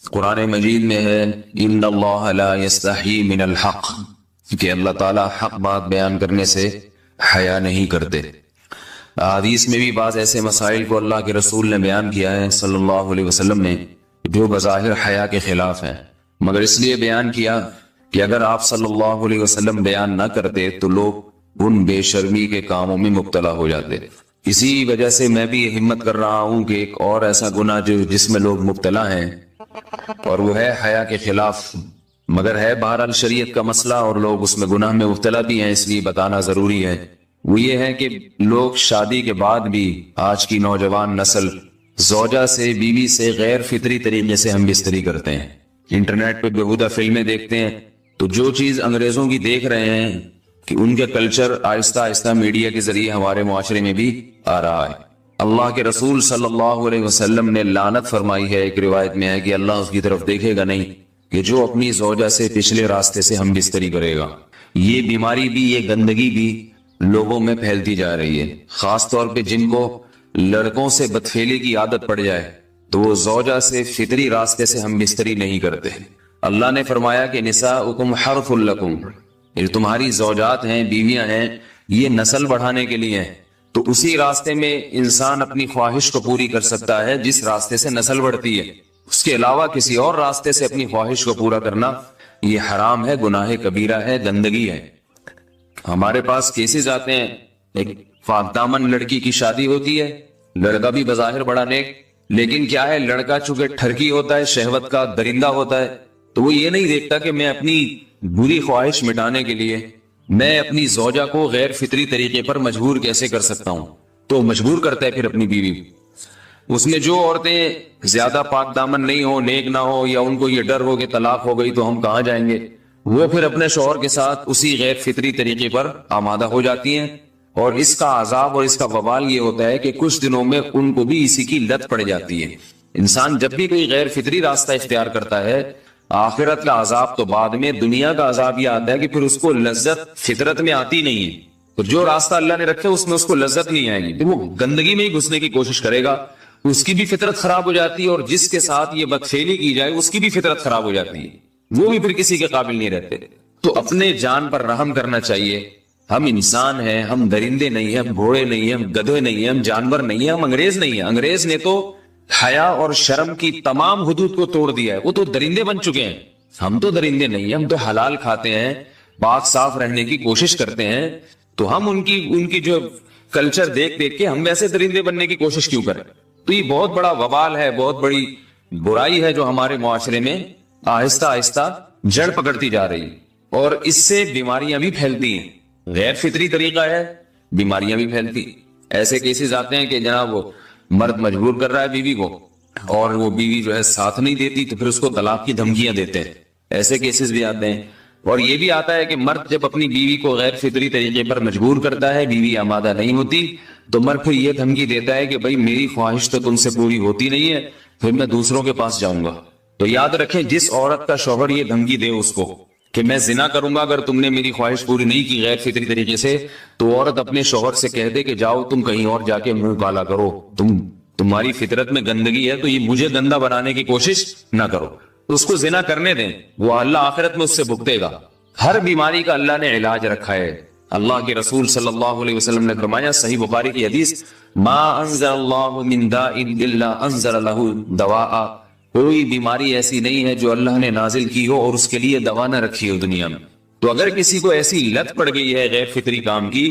قرآن مجید میں ہے ان اللہ لا یستحی من الحق، کہ اللہ تعالیٰ حق بات بیان کرنے سے حیا نہیں کرتے۔ حدیث میں بھی بعض ایسے مسائل کو اللہ کے رسول نے بیان کیا ہے صلی اللہ علیہ وسلم نے جو بظاہر حیا کے خلاف ہیں، مگر اس لیے بیان کیا کہ اگر آپ صلی اللہ علیہ وسلم بیان نہ کرتے تو لوگ ان بے شرمی کے کاموں میں مبتلا ہو جاتے۔ اسی وجہ سے میں بھی یہ ہمت کر رہا ہوں کہ ایک اور ایسا گناہ جس میں لوگ مبتلا ہیں اور وہ ہے حیا کے خلاف، مگر ہے بہرحال شریعت کا مسئلہ اور لوگ اس میں گناہ میں مبتلا بھی ہیں، اس لیے بتانا ضروری ہے۔ وہ یہ ہے کہ لوگ شادی کے بعد بھی آج کی نوجوان نسل زوجہ سے، بیوی سے غیر فطری طریقے سے ہم بستری کرتے ہیں۔ انٹرنیٹ پہ بےہودہ فلمیں دیکھتے ہیں تو جو چیز انگریزوں کی دیکھ رہے ہیں کہ ان کے کلچر آہستہ آہستہ میڈیا کے ذریعے ہمارے معاشرے میں بھی آ رہا ہے۔ اللہ کے رسول صلی اللہ علیہ وسلم نے لعنت فرمائی ہے، ایک روایت میں ہے کہ اللہ اس کی طرف دیکھے گا نہیں کہ جو اپنی زوجہ سے پچھلے راستے سے ہم بستری کرے گا۔ یہ بیماری بھی، یہ گندگی بھی لوگوں میں پھیلتی جا رہی ہے، خاص طور پہ جن کو لڑکوں سے بدفعلی کی عادت پڑ جائے تو وہ زوجہ سے فطری راستے سے ہم بستری نہیں کرتے۔ اللہ نے فرمایا کہ نساؤکم حرث لکم، یہ تمہاری زوجات ہیں، بیویاں ہیں، یہ نسل بڑھانے کے لیے ہیں، تو اسی راستے میں انسان اپنی خواہش کو پوری کر سکتا ہے جس راستے سے نسل بڑھتی ہے۔ اس کے علاوہ کسی اور راستے سے اپنی خواہش کو پورا کرنا یہ حرام ہے، گناہ کبیرہ ہے، گندگی ہے۔ ہمارے پاس کیسز آتے ہیں، ایک پاک دامن لڑکی کی شادی ہوتی ہے، لڑکا بھی بظاہر بڑا نیک، لیکن کیا ہے، لڑکا چونکہ ٹھرکی ہوتا ہے، شہوت کا درندہ ہوتا ہے، تو وہ یہ نہیں دیکھتا کہ میں اپنی بری خواہش مٹانے کے لیے میں اپنی زوجہ کو غیر فطری طریقے پر مجبور کیسے کر سکتا ہوں، تو مجبور کرتا ہے پھر اپنی بیوی۔ اس میں جو عورتیں زیادہ پاک دامن نہیں ہو، نیک نہ ہو، یا ان کو یہ ڈر ہو کہ طلاق ہو گئی تو ہم کہاں جائیں گے، وہ پھر اپنے شوہر کے ساتھ اسی غیر فطری طریقے پر آمادہ ہو جاتی ہیں، اور اس کا عذاب اور اس کا وبال یہ ہوتا ہے کہ کچھ دنوں میں ان کو بھی اسی کی لت پڑ جاتی ہے۔ انسان جب بھی کوئی غیر فطری راستہ اختیار کرتا ہے، آخرت کا عذاب تو بعد میں، دنیا کا عذاب یہ آتا ہے کہ پھر اس کو لذت فطرت میں آتی نہیں ہے۔ تو جو راستہ اللہ نے رکھے اس میں اس کو لذت نہیں آئے گی، تو وہ گندگی میں ہی گھسنے کی کوشش کرے گا، اس کی بھی فطرت خراب ہو جاتی ہے، اور جس کے ساتھ یہ بدفعلی کی جائے اس کی بھی فطرت خراب ہو جاتی ہے، وہ بھی پھر کسی کے قابل نہیں رہتے۔ تو اپنے جان پر رحم کرنا چاہیے۔ ہم انسان ہیں، ہم درندے نہیں ہیں، ہم گھوڑے نہیں ہیں، ہم گدھے نہیں ہیں، ہم جانور نہیں ہیں، ہم انگریز نہیں ہیں۔ انگریز نے تو حیا اور شرم کی تمام حدود کو توڑ دیا ہے، وہ تو درندے بن چکے ہیں۔ ہم تو درندے نہیں ہیں، ہم تو حلال کھاتے ہیں، پاک صاف رہنے کی کوشش کرتے ہیں، تو ہم ان کی جو کلچر دیکھ دیکھ کے ہم ویسے درندے بننے کی کوشش کیوں کریں؟ تو یہ بہت بڑا وبال ہے، بہت بڑی برائی ہے جو ہمارے معاشرے میں آہستہ آہستہ جڑ پکڑتی جا رہی ہے، اور اس سے بیماریاں بھی پھیلتی ہیں۔ غیر فطری طریقہ ہے، بیماریاں بھی پھیلتی۔ ایسے کیسز آتے ہیں کہ جناب وہ مرد مجبور کر رہا ہے بیوی کو، اور وہ بیوی جو ہے ساتھ نہیں دیتی تو پھر اس کو طلاق کی دھمکیاں دیتے ہیں، ایسے کیسز بھی آتے ہیں۔ اور یہ بھی آتا ہے کہ مرد جب اپنی بیوی کو غیر فطری طریقے پر مجبور کرتا ہے، بیوی آمادہ نہیں ہوتی، تو مرد پھر یہ دھمکی دیتا ہے کہ بھائی میری خواہش تو تم سے پوری ہوتی نہیں ہے، پھر میں دوسروں کے پاس جاؤں گا۔ تو یاد رکھیں، جس عورت کا شوہر یہ دھمکی دے اس کو کہ میں زنا کروں گا اگر تم نے میری خواہش پوری نہیں کی غیر فطری طریقے سے، تو عورت اپنے شوہر سے کہہ دے کہ جاؤ تم کہیں اور جا کے منہ کالا کرو، تمہاری فطرت میں گندگی ہے تو یہ مجھے گندا بنانے کی کوشش نہ کرو، اس کو زنا کرنے دیں، وہ اللہ آخرت میں اس سے بھگتے گا۔ ہر بیماری کا اللہ نے علاج رکھا ہے۔ اللہ کے رسول صلی اللہ علیہ وسلم نے فرمایا، صحیح بخاری کی حدیث، ما انزل اللہ من داء الا انزل له دواء، کوئی بیماری ایسی نہیں ہے جو اللہ نے نازل کی ہو اور اس کے لیے دوا نہ رکھی ہو دنیا میں۔ تو اگر کسی کو ایسی لت پڑ گئی ہے غیر فطری کام کی،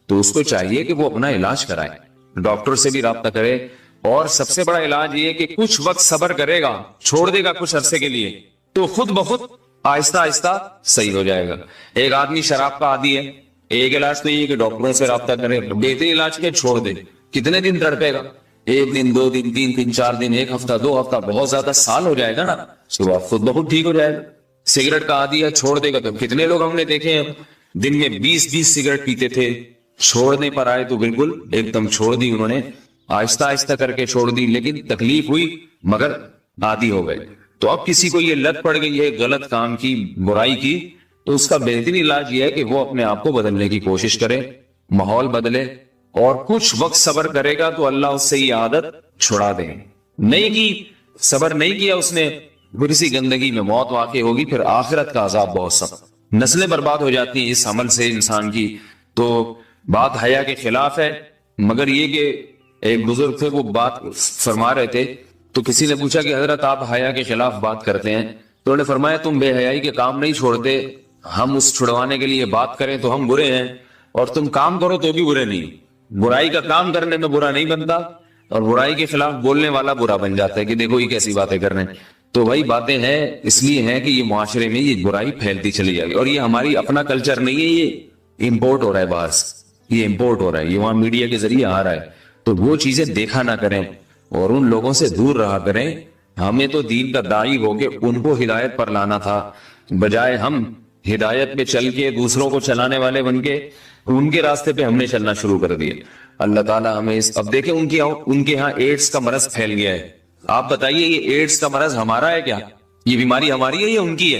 تو اس کو چاہیے کہ وہ اپنا علاج کرائے، ڈاکٹر سے بھی رابطہ کرے، اور سب سے بڑا علاج یہ کہ کچھ وقت صبر کرے گا، چھوڑ دے گا کچھ عرصے کے لیے، تو خود بخود آہستہ آہستہ صحیح ہو جائے گا۔ ایک آدمی شراب کا عادی ہے، ایک علاج تو یہ کہ ڈاکٹروں سے رابطہ کرے، بہترین علاج کے چھوڑ دے، کتنے دن تڑپے گا؟ ایک دن، دو دن، تین دن، چار دن، ایک ہفتہ، دو ہفتہ، بہت زیادہ سال ہو جائے گا نا، اس کے بعد خود بخود ٹھیک ہو جائے گا۔ سگریٹ کا عادی ہے، چھوڑ دے گا، تو کتنے لوگ ہم نے دیکھے ہیں دن میں 20 سگریٹ پیتے تھے، چھوڑنے پر آئے تو بالکل ایک دم چھوڑ دی انہوں نے، آہستہ آہستہ کر کے چھوڑ دی، لیکن تکلیف ہوئی مگر عادی ہو گئے۔ تو اب کسی کو یہ لت پڑ گئی ہے غلط کام کی، برائی کی، تو اس کا بہترین علاج یہ ہے کہ وہ اپنے آپ کو بدلنے کی کوشش کرے، ماحول بدلے، اور کچھ وقت صبر کرے گا تو اللہ اس سے یہ عادت چھڑا دے۔ نہیں کی، صبر نہیں کیا اس نے، پھر اسی گندگی میں موت واقع ہوگی، پھر آخرت کا عذاب بہت سخت، نسلیں برباد ہو جاتی ہیں اس عمل سے انسان کی۔ تو بات حیا کے خلاف ہے، مگر یہ کہ ایک بزرگ تھے وہ بات فرما رہے تھے، تو کسی نے پوچھا کہ حضرت آپ حیا کے خلاف بات کرتے ہیں، تو انہوں نے فرمایا تم بے حیائی کے کام نہیں چھوڑتے، ہم اس چھڑوانے کے لیے بات کریں تو ہم برے ہیں، اور تم کام کرو تو بھی برے نہیں۔ برائی کا کام کرنے میں برا نہیں بنتا، اور برائی کے خلاف بولنے والا برا بن جاتا ہے کہ دیکھو یہ کیسی باتیں کر رہے ہیں۔ تو وہی باتیں ہیں، اس لیے ہیں کہ یہ معاشرے میں یہ برائی پھیلتی چلی جائے گی، اور یہ ہماری اپنا کلچر نہیں ہے، یہ امپورٹ ہو رہا ہے باہر سے، یہ امپورٹ ہو رہا ہے، یہ وہاں میڈیا کے ذریعے آ رہا ہے۔ تو وہ چیزیں دیکھا نہ کریں اور ان لوگوں سے دور رہا کریں۔ ہمیں تو دین کا داعی ہو کے ان کو ہدایت پر لانا تھا، بجائے ہم ہدایت پہ چل کے دوسروں کو چلانے والے بن کے ان کے راستے پہ ہم نے چلنا شروع کر دیا۔ اللہ تعالیٰ ہمیں اب دیکھیں ان کے ہاں ایڈز کا مرض پھیل گیا ہے۔ آپ بتائیے یہ ایڈز کا مرض ہمارا ہے کیا؟ یہ بیماری ہماری ہے یا ان کی ہے؟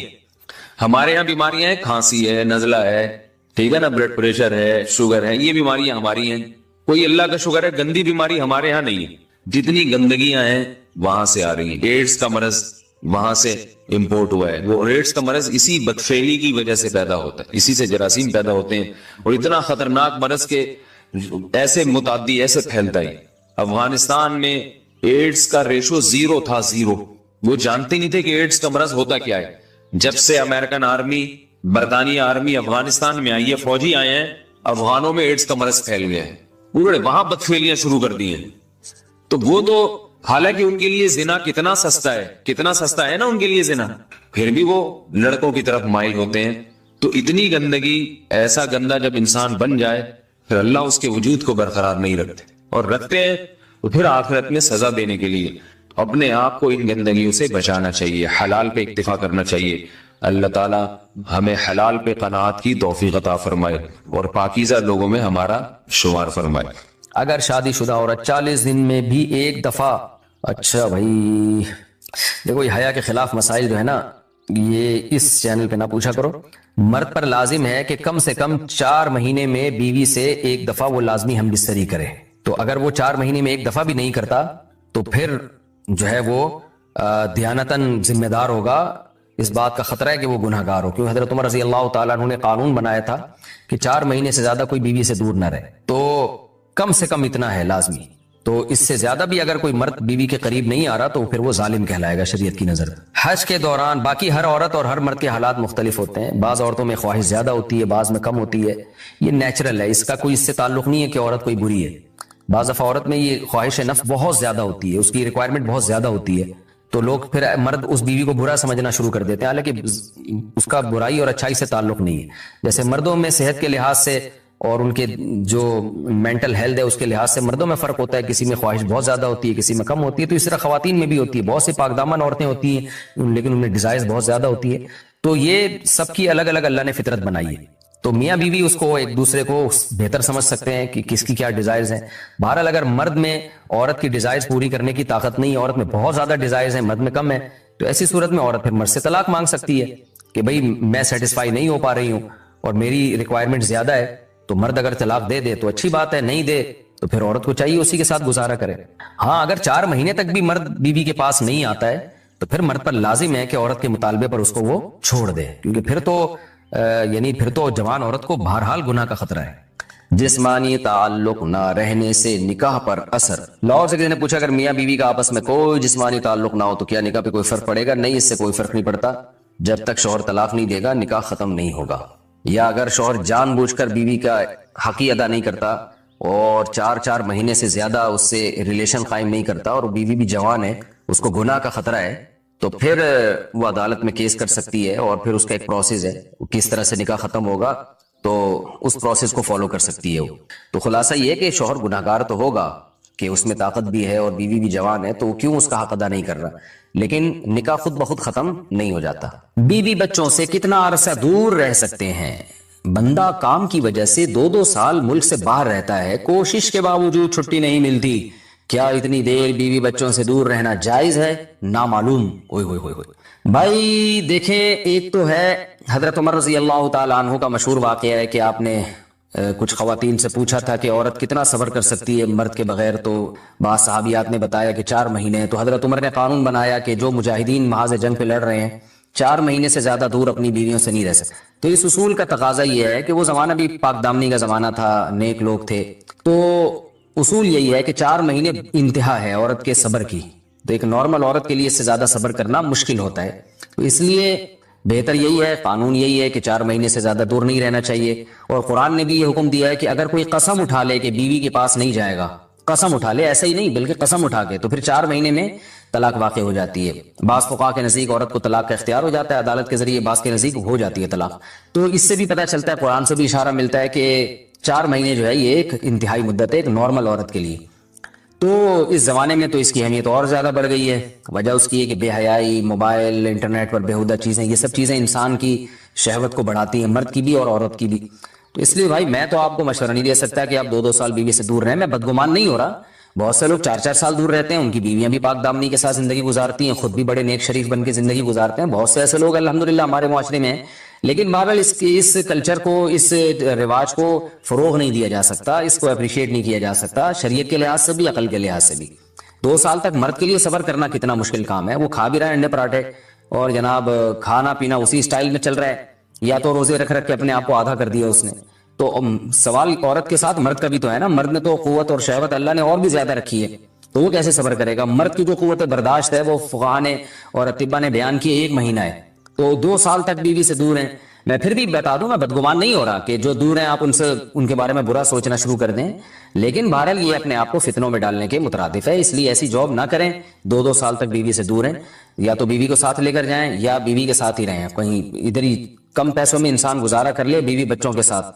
ہمارے یہاں بیماریاں ہیں، کھانسی ہے، نزلہ ہے، ٹھیک ہے نا، بلڈ پریشر ہے، شوگر ہے، یہ بیماریاں ہماری ہیں۔ کوئی اللہ کا شکر ہے گندی بیماری ہمارے ہاں نہیں ہے۔ جتنی گندگیاں ہیں وہاں سے آ رہی ہیں، ایڈز کا مرض وہاں سے امپورٹ ہوا ہے۔ وہ ایڈز کا مرض اسی بدفعلی کی وجہ سے پیدا ہوتا ہے، اسی سے جراثیم پیدا ہوتے ہیں، اور اتنا خطرناک مرض کے ایسے متعدی ایسے پھیلتا ہے۔ افغانستان میں ایڈز کا ریشو 0 تھا، 0۔ وہ جانتے نہیں تھے کہ ایڈز کا مرض ہوتا کیا ہے۔ جب سے امریکن آرمی، برطانیہ آرمی افغانستان میں آئی ہے، فوجی آئے ہیں، افغانوں میں ایڈز کا مرض پھیل گیا ہے، انہوں نے وہاں بدفعلیاں شروع کر دی ہیں۔ تو وہ تو حالانکہ ان کے لیے زنا کتنا سستا ہے، کتنا سستا ہے نا ان کے لیے زنا، پھر بھی وہ لڑکوں کی طرف مائل ہوتے ہیں۔ تو اتنی گندگی، ایسا گندا جب انسان بن جائے پھر اللہ اس کے وجود کو برقرار نہیں رکھتے، اور رکھتے ہیں تو پھر آخرت میں سزا دینے کے لیے اپنے آپ کو ان گندگیوں سے بچانا چاہیے، حلال پہ اکتفا کرنا چاہیے۔ اللہ تعالیٰ ہمیں حلال پہ قناعت کی توفیق عطا فرمائے اور پاکیزہ لوگوں میں ہمارا شمار فرمائے۔ اگر شادی شدہ عورت 40 دن میں بھی ایک دفعہ، اچھا بھائی دیکھو یہ حیا کے خلاف مسائل جو ہے نا، یہ اس چینل پہ نہ پوچھا کرو۔ مرد پر لازم ہے کہ کم سے کم 4 مہینے میں بیوی سے ایک دفعہ وہ لازمی ہم بستری کرے، تو اگر وہ 4 مہینے میں ایک دفعہ بھی نہیں کرتا تو پھر جو ہے وہ دیانتاً ذمہ دار ہوگا۔ اس بات کا خطرہ ہے کہ وہ گناہ گار ہو، کیونکہ حضرت عمر رضی اللہ تعالیٰ عنہ نے قانون بنایا تھا کہ 4 مہینے سے زیادہ کوئی بیوی سے دور نہ رہے، تو کم سے کم اتنا ہے لازمی۔ تو اس سے زیادہ بھی اگر کوئی مرد بیوی کے قریب نہیں آ رہا تو پھر وہ ظالم کہلائے گا شریعت کی نظر۔ حج کے دوران باقی ہر عورت اور ہر مرد کے حالات مختلف ہوتے ہیں، بعض عورتوں میں خواہش زیادہ ہوتی ہے، بعض میں کم ہوتی ہے، یہ نیچرل ہے، اس کا کوئی اس سے تعلق نہیں ہے کہ عورت کوئی بری ہے۔ بعض دفعہ عورت میں یہ خواہش نفس بہت زیادہ ہوتی ہے، اس کی ریکوائرمنٹ بہت زیادہ ہوتی ہے، تو لوگ پھر مرد اس بیوی کو برا سمجھنا شروع کر دیتے ہیں، حالانکہ اس کا برائی اور اچھائی سے تعلق نہیں ہے۔ جیسے مردوں میں صحت کے لحاظ سے اور ان کے جو مینٹل ہیلتھ ہے اس کے لحاظ سے مردوں میں فرق ہوتا ہے، کسی میں خواہش بہت زیادہ ہوتی ہے، کسی میں کم ہوتی ہے، تو اس طرح خواتین میں بھی ہوتی ہے، بہت سی پاک دامن عورتیں ہوتی ہیں لیکن ان میں ڈیزائرز بہت زیادہ ہوتی ہے۔ تو یہ سب کی الگ الگ اللہ نے فطرت بنائی ہے، تو میاں بیوی اس کو ایک دوسرے کو بہتر سمجھ سکتے ہیں کہ کس کی کیا ڈیزائرز ہیں۔ بہرحال اگر مرد میں عورت کی ڈیزائرز پوری کرنے کی طاقت نہیں ہے، عورت میں بہت زیادہ ڈیزائرز ہیں، مرد میں کم ہے، تو ایسی صورت میں عورت پھر مرد سے طلاق مانگ سکتی ہے کہ بھئی میں سیٹسفائی نہیں ہو پا رہی ہوں اور میری ریکوائرمنٹ زیادہ ہے۔ تو مرد اگر طلاق دے دے تو اچھی بات ہے، نہیں دے تو پھر عورت کو چاہیے اسی کے ساتھ گزارا کرے۔ ہاں اگر 4 مہینے تک بھی مرد بیوی کے پاس نہیں آتا ہے تو پھر مرد پر لازم ہے کہ عورت کے مطالبے پر اس کو وہ چھوڑ دے، کیونکہ پھر تو جوان عورت کو بہرحال گناہ کا خطرہ ہے۔ جسمانی تعلق نہ رہنے سے نکاح پر اثر۔ لاہور سے کسی نے پوچھا اگر میاں بیوی کا آپس میں کوئی جسمانی تعلق نہ ہو تو کیا نکاح پہ کوئی فرق پڑے گا؟ نہیں، اس سے کوئی فرق نہیں پڑتا، جب تک شوہر طلاق نہیں دے گا نکاح ختم نہیں ہوگا۔ یا اگر شوہر جان بوجھ کر بیوی کا حق ادا نہیں کرتا اور 4 مہینے سے زیادہ اس سے ریلیشن قائم نہیں کرتا اور بیوی بھی جوان ہے، اس کو گناہ کا خطرہ ہے، تو پھر وہ عدالت میں کیس کر سکتی ہے، اور پھر اس کا ایک پروسیس ہے، کس طرح سے نکاح ختم ہوگا تو اس پروسیس کو فالو کر سکتی ہے وہ۔ تو خلاصہ یہ کہ شوہر گناہ گار تو ہوگا کہ اس میں طاقت بھی ہے اور بیوی بھی جوان ہے، تو وہ کیوں اس کا حق ادا نہیں کر رہا، لیکن نکاح خود بخود ختم نہیں ہو جاتا۔ بیوی بچوں سے کتنا عرصہ دور رہ سکتے ہیں؟ بندہ کام کی وجہ سے 2 سال ملک سے باہر رہتا ہے، کوشش کے باوجود چھٹی نہیں ملتی، کیا اتنی دیر بیوی بچوں سے دور رہنا جائز ہے؟ نامعلوم۔ اوئے ہوئے ہوئے ہوئے بھائی دیکھیں، ایک تو ہے حضرت عمر رضی اللہ تعالیٰ عنہ کا مشہور واقعہ ہے کہ آپ نے کچھ خواتین سے پوچھا تھا کہ عورت کتنا صبر کر سکتی ہے مرد کے بغیر، تو بعض صحابیات نے بتایا کہ 4 مہینے. تو حضرت عمر نے قانون بنایا کہ جو مجاہدین محاذ جنگ پہ لڑ رہے ہیں 4 مہینے سے زیادہ دور اپنی بیویوں سے نہیں رہ سکتے. تو اس اصول کا تقاضا یہ ہے کہ وہ زمانہ بھی پاک دامنی کا زمانہ تھا، نیک لوگ تھے، تو اصول یہی ہے کہ 4 مہینے انتہا ہے عورت کے صبر کی. تو ایک نارمل عورت کے لیے اس سے زیادہ صبر کرنا مشکل ہوتا ہے. تو اس لیے بہتر یہی ہے، قانون یہی ہے کہ 4 مہینے سے زیادہ دور نہیں رہنا چاہیے. اور قرآن نے بھی یہ حکم دیا ہے کہ اگر کوئی قسم اٹھا لے کہ بیوی کے پاس نہیں جائے گا، قسم اٹھا لے، ایسا ہی نہیں بلکہ قسم اٹھا کے، تو پھر 4 مہینے میں طلاق واقع ہو جاتی ہے. بعض فقہا کے نزدیک عورت کو طلاق کا اختیار ہو جاتا ہے عدالت کے ذریعے، بعض کے نزدیک ہو جاتی ہے طلاق. تو اس سے بھی پتہ چلتا ہے، قرآن سے بھی اشارہ ملتا ہے کہ 4 مہینے جو ہے یہ ایک انتہائی مدت ہے ایک نارمل عورت کے لیے. تو اس زمانے میں تو اس کی اہمیت اور زیادہ بڑھ گئی ہے. وجہ اس کی ہے کہ بے حیائی، موبائل، انٹرنیٹ پر بیہودہ چیزیں، یہ سب چیزیں انسان کی شہوت کو بڑھاتی ہیں، مرد کی بھی اور عورت کی بھی. تو اس لیے بھائی میں تو آپ کو مشورہ نہیں دے سکتا کہ آپ 2 سال بیوی سے دور رہیں. میں بدگمان نہیں ہو رہا، بہت سے لوگ 4 سال دور رہتے ہیں، ان کی بیویاں بھی پاک دامنی کے ساتھ زندگی گزارتی ہیں، خود بھی بڑے نیک شریف بن کے زندگی گزارتے ہیں. بہت سے ایسے لوگ الحمدللہ ہمارے معاشرے میں ہیں. لیکن بہرحال اس کلچر کو، اس رواج کو فروغ نہیں دیا جا سکتا، اس کو اپریشیٹ نہیں کیا جا سکتا، شریعت کے لحاظ سے بھی، عقل کے لحاظ سے بھی. 2 سال تک مرد کے لیے صبر کرنا کتنا مشکل کام ہے. وہ کھا بھی رہا ہے انڈے پراٹھے اور جناب کھانا پینا اسی سٹائل میں چل رہا ہے، یا تو روزے رکھ رکھ کے اپنے آپ کو آدھا کر دیا اس نے. تو سوال عورت کے ساتھ مرد کا بھی تو ہے نا. مرد نے تو قوت اور شہوت اللہ نے اور بھی زیادہ رکھی ہے، تو وہ کیسے صبر کرے گا؟ مرد کی جو قوت برداشت ہے وہ فقہا نے اور اطباء نے بیان کی 1 مہینہ ہے. تو 2 سال تک بیوی سے دور ہیں. میں پھر بھی بتا دوں، میں بدگمان نہیں ہو رہا کہ جو دور ہیں آپ ان کے بارے میں برا سوچنا شروع کر دیں، لیکن بہرحال یہ اپنے آپ کو فتنوں میں ڈالنے کے مترادف ہے. اس لیے ایسی جاب نہ کریں. 2 سال تک بیوی سے دور ہیں، یا تو بیوی کو ساتھ لے کر جائیں یا بیوی کے ساتھ ہی رہیں. کہیں ادھر ہی کم پیسوں میں انسان گزارا کر لے بیوی بچوں کے ساتھ.